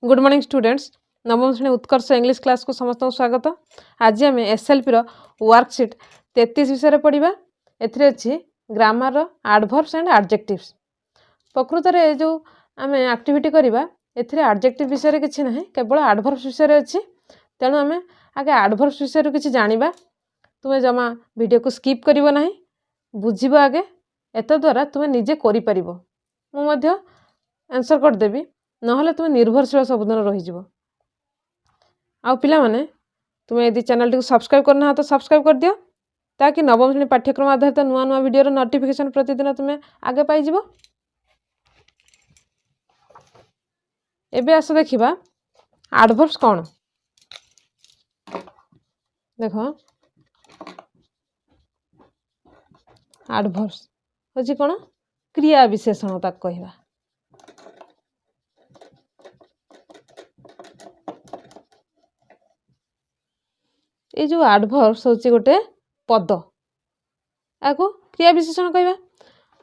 Good morning students. नवम श्रेणी उत्कर्ष English class को समस्त स्वागत। आज आम एसएलपी वर्कशीट 33 विषय पढ़ा। एथिरे अच्छी ग्रामर एडवर्ब्स एंड एडजेक्टिव्स। प्रकृत में जो आम एक्टिविटी करवा एथिरे एडजेक्टिव विषय किसी ना, केवल एडवर्ब्स विषय अच्छी। तेणु आम आगे एडवर्ब्स विषय किसी जाना। तुम्हें जमा वीडियो को स्किप करिवो नहीं, बुझिबो आगे। एत द्वारा तुम्हें निजे करि परिबो। मु आंसर करदेवी, नहले तुम्हें निर्भरशील सबुदिन रही। आउ पिला माने तुम्हें यदि चैनल टी सब्सक्राइब करना तो सब्सक्राइब कर दियो, ताकि नवम श्रेणी पाठ्यक्रम आधारित नुआ नुआ वीडियो नोटिफिकेशन प्रतिदिन तुम्हें आगे पाइब। एबे आस देखिबा एडवर्ब्स कौन। देखो एडवर्ब्स होची कौन, क्रिया विशेषण तक कहवा। ये जो एडवर्ब्स होची गोटे पद, आको क्रिया विशेषण कहवा।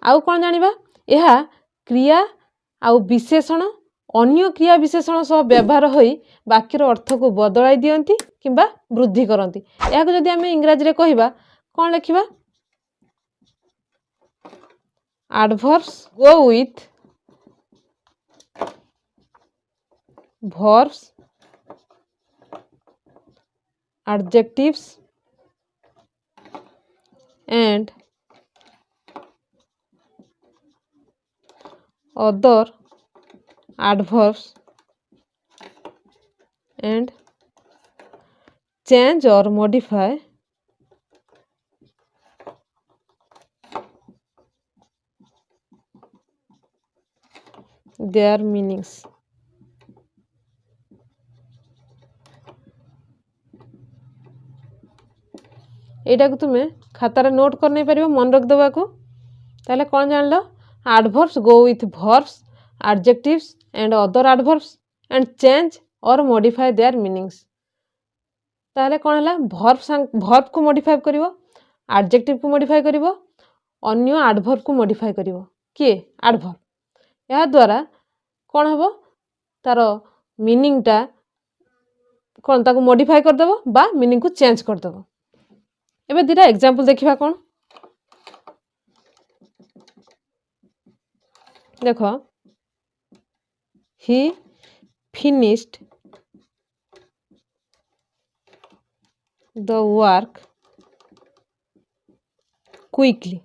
आउ कौन जानिबा, यह क्रिया आउ विशेषण अन्य क्रिया विशेषण सह व्यवहार होई वाक्यर अर्थ को बदलाई दियंती किंबा वृद्धि करंती। याको जदि आमे इंग्रजी रे कहवा कौन लिखिबा, adverbs go with verbs, adjectives and other adverbs and change or modify their meanings। एटा को तुम्हें खातार नोट कर नहीं पारिबो, मन रख देबा को। ताले कौन जान लो, adverbs go with verbs, adjectives and other adverbs and change or modify their meanings। ताले कौन हला, verb को modify करिवो, adjective को modify करिवो, अन्य adverb को modify करिवो। के adverb या द्वारा कौन हबो, तारो मीनिंग टा कौन ताको modify कर देबो बा मीनिंग को चेंज कर देबो। एबे दिटा एग्जांपल देखिबा कौन। देखो, he finished the work quickly।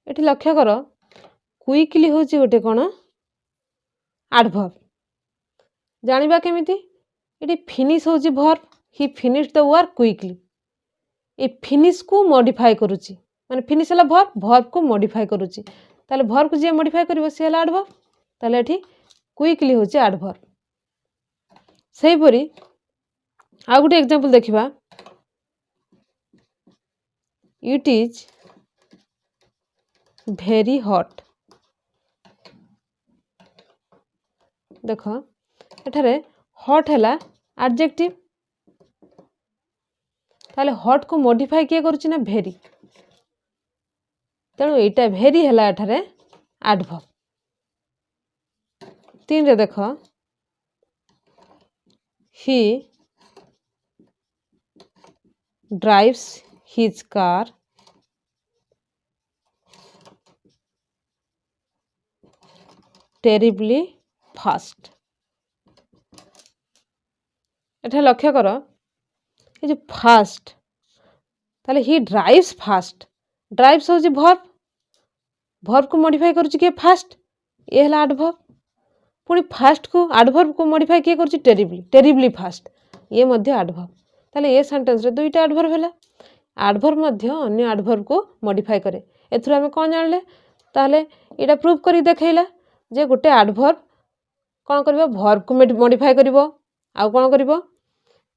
एठी लक्ष्य करो, क्विकली होची गोटे कौन एडवर्ब। जानिबा केमिति, एठी फिनिश होची verb, he finished the work quickly. A finish को मॉडिफाई करूची, माने फिनिश हला वर्ब, वर्ब को मॉडिफाई करूची। ताले वर्ब को जे मॉडिफाई करिवो से हला एडवर्ब। ताले एठी क्विकली होची एडवर्ब। सही परी आ गुटे एग्जांपल देखिबा, इट इज वेरी हॉट। देखो एठारे हॉट हला एडजेक्टिव, ताले हॉट को मॉडिफाई किए करूची ना वेरी। तेणु एटा वेरी हला एठारे एडवर्ब। 3 रे देखो, he drives his car terribly fast। एठा लक्ष्य करो, ये जो फास्ट, ताले ही ड्राइव्स फास्ट। ड्राइव्स होची वर्ब, वर्ब को मॉडिफाई करूची के फास्ट, ये हला एडवर्ब। पुणी फास्ट को एडवर्ब को मॉडिफाई किए करूची टेरिबली, टेरिबली फास्ट, ये मध्य एडवर्ब। ताले ये सेंटेंस रे दुईटा एडवर्ब हला। एडवर्ब मध्य अन्य एडवर्ब को मॉडिफाई करे। एथुर हमें कौन जानले, ताले एटा प्रूव करी देखैला जे गोटे एडवर्ब कौन करिवो, वर्ब को मॉडिफाई करिवो, आउ कौन करिवो,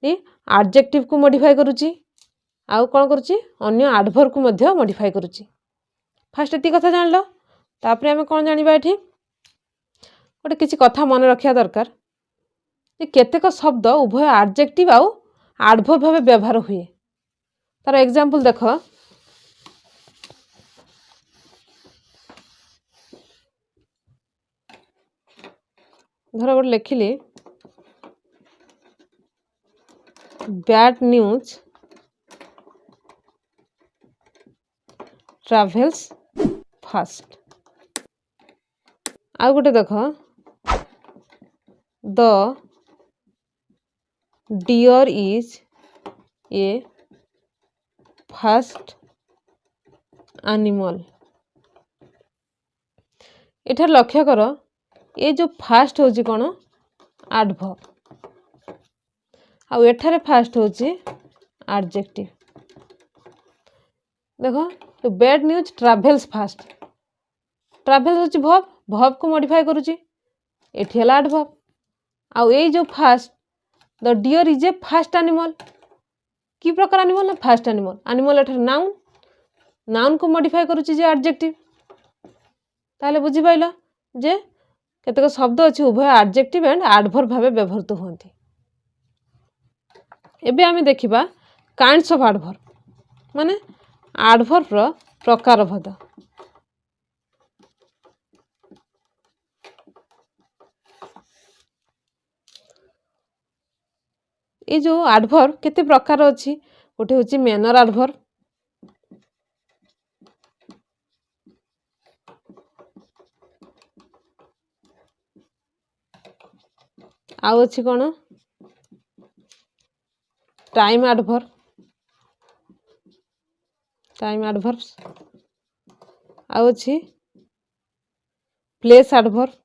ये एडजेक्टिव को मॉडिफाई करूची, आउ कौन करूची, अन्य एडवर्ब को मध्य मॉडिफाई करूची। फास्ट एती कथा जानलो, तापरे हमें कौन जानिबा, एठी गोटे किछि कथा मन रखिया दरकार जे केतेक शब्द उभय एडजेक्टिव आउ एडवर्ब भाबे व्यवहार हुए। तार एग्जांपल देखो, धर गोटे लिखिली बैड न्यूज ट्राभेल्स फास्ट। आउ गोटे देख the deer is a fast animal. एठार लक्ष्य कर ये जो फास्ट होची कौन एडवर्ब आउ एठारे फास्ट होची एडजेक्टिव। देखो तो bad news travels fast travels होची वर्ब वर्ब को मॉडिफाई करूची एठी हला एडवर्ब आउ ए जो fast the deer is a fast animal की प्रकार एनिमल ना फास्ट एनिमल एनिमल एठारे नाउन नाउन को मॉडिफाई करूची जे एडजेक्टिव। ताहले बुझी पाइल जे केतक शब्द अच्छी उभय एडजेक्टिव एंड एडवर्ब भाव व्यवहृत होती। एबे आमे देखिबा काइंड्स ऑफ एडवर्ब माने एडवर्ब रो प्रकार भद। ये जो एडवर्ब केते प्रकार अच्छी गोटे होची मैनर एडवर्ब आउ अच्छी कौन टाइम एडवर्ब टाइम एडवर्ब्स आउ अच्छी प्लेस एडवर्ब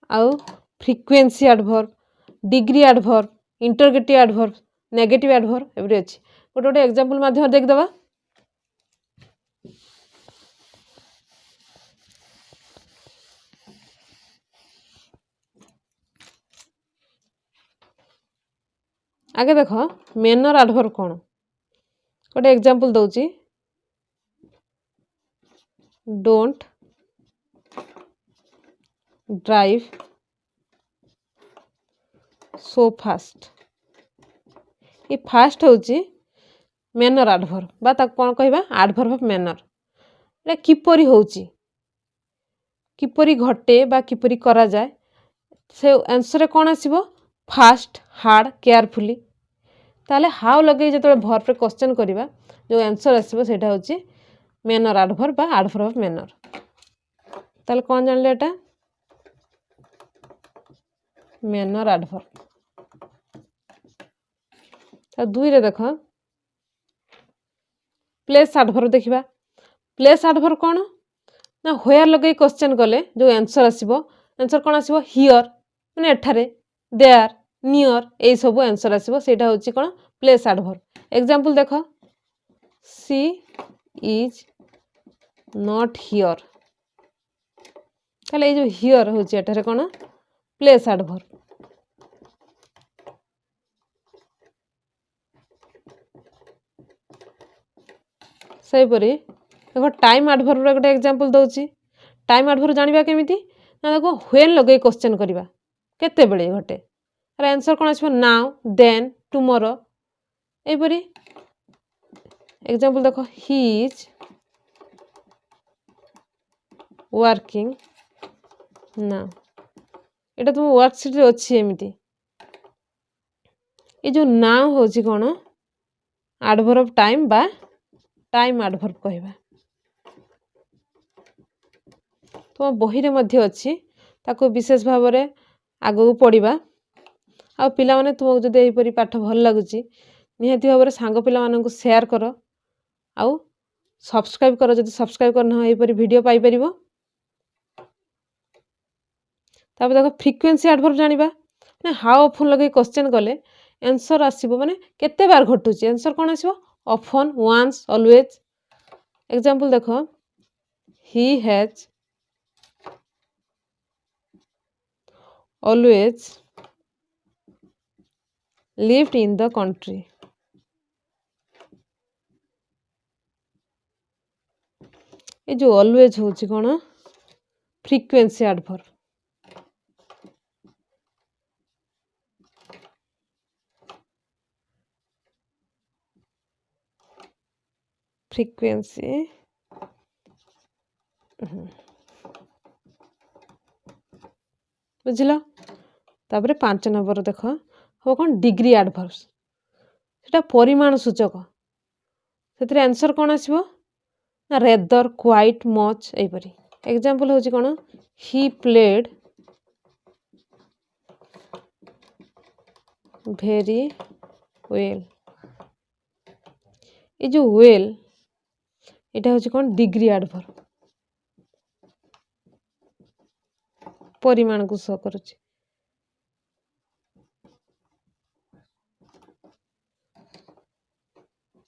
आउ frequency adverb degree adverb interrogative adverb negative adverb every अच्छी गोटे गोटे एग्जांपल माध्यम देखदबा। आगे देख मैनर एडवर्ब कौन गोटे एग्जांपल दउची डोंट ड्राइव सो फास्ट। ये फास्ट होची मैनर एडवर्ब बा ताक कौन कहबा एडवर्ब ऑफ मैनर। एटा किपरि होची किपरि घटे बा किपरि करा जाए से आंसर रे कौन आसीबो फास्ट हार्ड केयरफुली। ताले हाउ लगे जो वर्ब रे क्वेश्चन करिबा जो आंसर आसीबो सेटा होची मैनर एडवर्ब बा एडवर्ब ऑफ मैनर। ताले कौन जानले एटा मैनर एडवर्ब। आ दुई रे देख प्लेस एडवर्ब देखिबा प्लेस एडवर्ब कौन ना व्हेयर लगे क्वेश्चन कले जो आंसर आसीबो आंसर कौन आसीबो हियर माने एठारे देयर नियर ए सब आंसर आसीबो सेटा होची कौन प्लेस एडवर्ब। एग्जांपल देख सी इज नॉट हियर ताले ए जो हियर होची एठारे कौन प्लेस एडवर्ब। सही परी देखो टाइम एडवर्ब रे गोटे एग्जांपल दउची टाइम एडवर्ब जानिबा केमिति ना देखो व्हेन लगे क्वेश्चन करिबा केते बेले घटे अरे आंसर कौन आसीबो नाउ देन टुमारो ए परी। एग्जांपल देखो ही इज वर्किंग नाउ एटा तुम वर्कशीट रे अछि एमिति ए जो नाउ होची कोन एडवर्ब ऑफ टाइम बा टाइम एडवर्ब कहबा। तुम बही रे मध्य अछि ताको विशेष भाव रे आगो पढ़िबा आ पिला माने तुमको जदि एही परी पाठ भल लागुची निहाती भाव रे सांग पिला मानन को शेयर करो आउ सब्सक्राइब करो जदि सब्सक्राइब करना एही परी वीडियो पाई परिबो। तापर देखो फ्रीक्वेंसी एडवर्ब जानिबा ना हाउ ऑफन लगे क्वेश्चन कले आंसर आसीबो माने केते बार घटुची आंसर कोन आसीबो ऑफन वंस ऑलवेज। एग्जांपल देखो he has always lived in the country. ये जो ऑलवेज होची कोन फ्रीक्वेंसी एडवर्ब। फ्रीक्वेंसी बुझिल तापर 5 नंबर देख हम कौन डिग्री एडवर्ब्स सेटा परिमाण सूचक से आंसर कौन आसो ना रेदर क्वाइट मच एपरी एग्जांपल होची कौन ही प्लेड वेरी वेल ये जो वेल एटा होची कौन डिग्री एडवर्ब परिमाण को शो करुची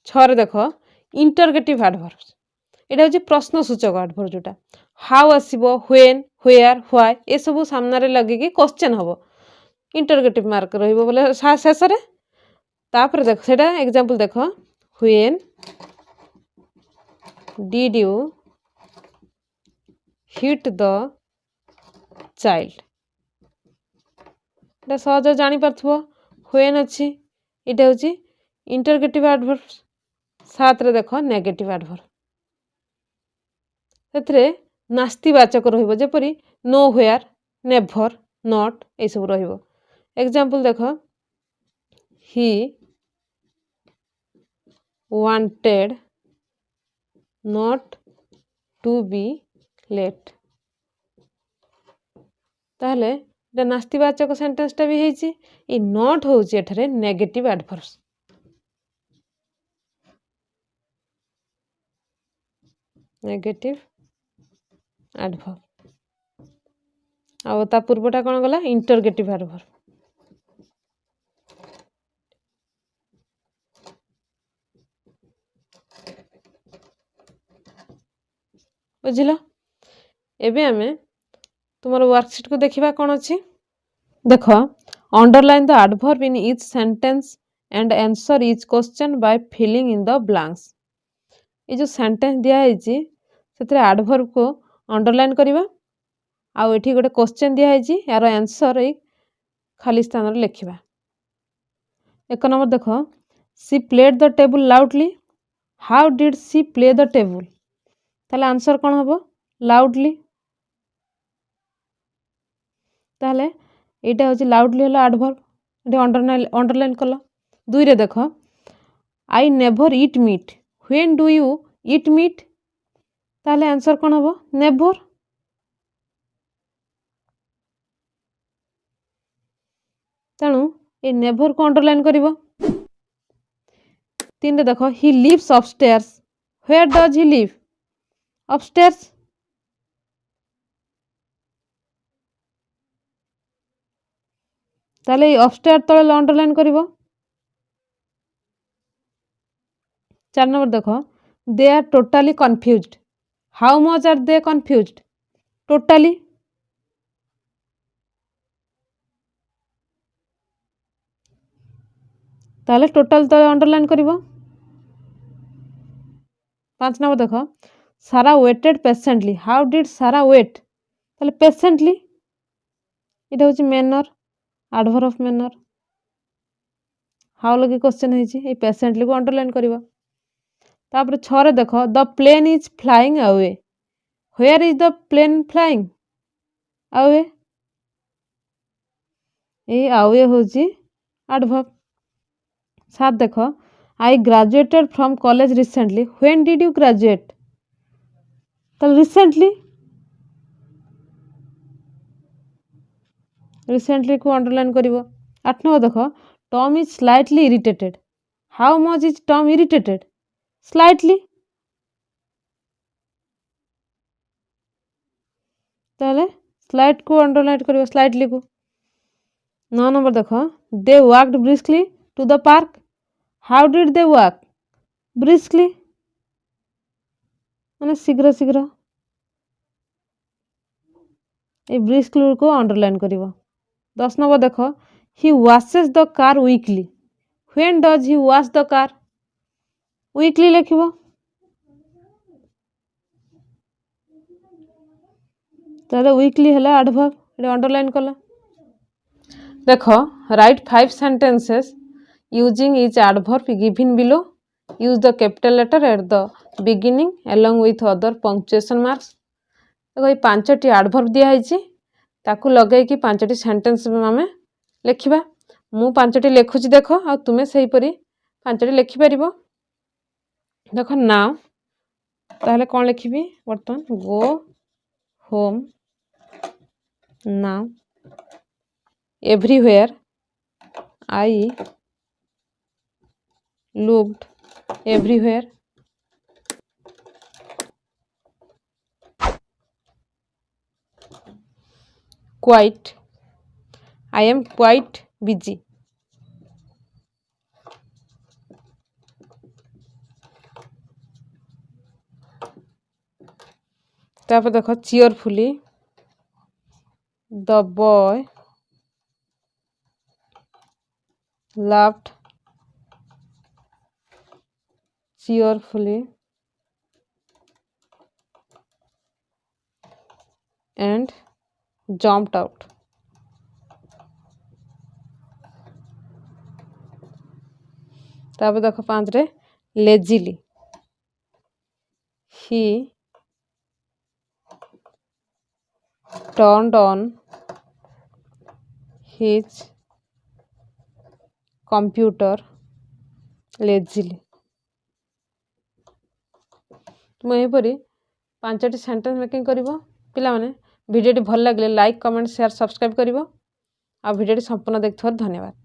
छरे देख इंटरगेटिव एडवर्ब्स एटा होची प्रश्न सूचक एडवर्ब जोटा हाउ आसीबो व्हेन वेयर व्हाई ए सब सामने रे लगे कि क्वेश्चन हबो इंटरगेटिव मार्क रहइबो बोले शेष रे तापर देख सेटा एग्जांपल देख when did you hit the child एटा सहज जानी पारथबो व्हेन अछि एटा होची इंटरगेटिव एडवर्ब 7 रे देख नेगेटिव एडवर्ब सेतरे नास्तिवाचक रहइबो जेपरि नो वेयर नेभर नॉट ए सब रहइबो एग्जांपल देख he wanted not to be late ताहले एटा नास्तिवाचक सेंटेंसटा भी हेची ए नॉट होची एठारे नेगेटिव एडवर्ब्स नेगेटिव एडवर्ब आ ता पूर्वटा कौन गला इंटरगेटिव एडवर्ब बुझिल एबे आमे तुमर वर्कशीट को देखिबा कौन अछि देख underline the adverb in each sentence and answer each question by filling in the blanks ये जो सेंटेंस दिया है से एडवर्ब को अंडरलाइन करवा आउ एठी गोटे क्वेश्चन दिया है यार आंसर ये खाली स्थान रे लिखिबा एक नंबर देख she played the table loudly how did she play the table ताले आंसर कौन हम लाउडली ताले एटा होची लाउडली होला एडवर्ब एटा अंडरलाइन कल 2 रे देख I never eat meat when do you eat meat ताले आंसर कौन हम नेवर तेणु ये नेवर को अंडरलाइन करिवो 3 रे देख he lives upstairs where does he live upstairs ताले अपस्टेयर तले अंडरलाइन करिवो 4 नंबर देख they are totally confused how much are they confused totally ताले टोटल तले अंडरलाइन करिवो 5 नंबर देख Sarah waited patiently how did Sarah wait ताले patiently इटा होची manner adverb of manner how लगी क्वेश्चन है ये पेशेंटली को अंडरलाइन करिवो तापर 6 रे देख the plane is flying away where is the plane flying away ये अवे होची एडवर्ब 7 देख I graduated from college recently when did you graduate ताले रिसेंटली को अंडरलाइन करिवो 8 नंबर देख Tom is slightly irritated how much is Tom irritated slightly ताले slight को underline करिवो स्लाइटली को 9 नंबर देख they walked briskly to the park how did they walk briskly माने शीघ्र शीघ्र ए ब्रिस्कली को अंडरलाइन करिवो 10 नंबर देख he washes the car weekly when does he wash the car weekly लिखिबो ताले वीकली हला एडवर्ब एटा अंडरलाइन कला देख write 5 sentences using each adverb given below use the capital letter at the beginning along with other punctuation marks देखो ये 5टी adverb दिखाई ताकू लगेगी 5टी सेंटेंस आम लिखा मु 5टी लिखुची देख आ तुमे से 5टी लिखिपर देख नाउ ताहले कौन लिखी बर्तमान go home now everywhere I looked everywhere quite I am quite busy तापर देख cheerfully the boy laughed cheerfully and jumped out तापर देख 5 रे lazily he turned on his computer lazily तुम यहीपरी 5टी सेंटेंस मेकिंग कर पिला माने वीडियोटी भल लगे लाइक कमेंट शेयर सब्सक्राइब करिवो आ वीडियोटी संपूर्ण देखिथिबार धन्यवाद।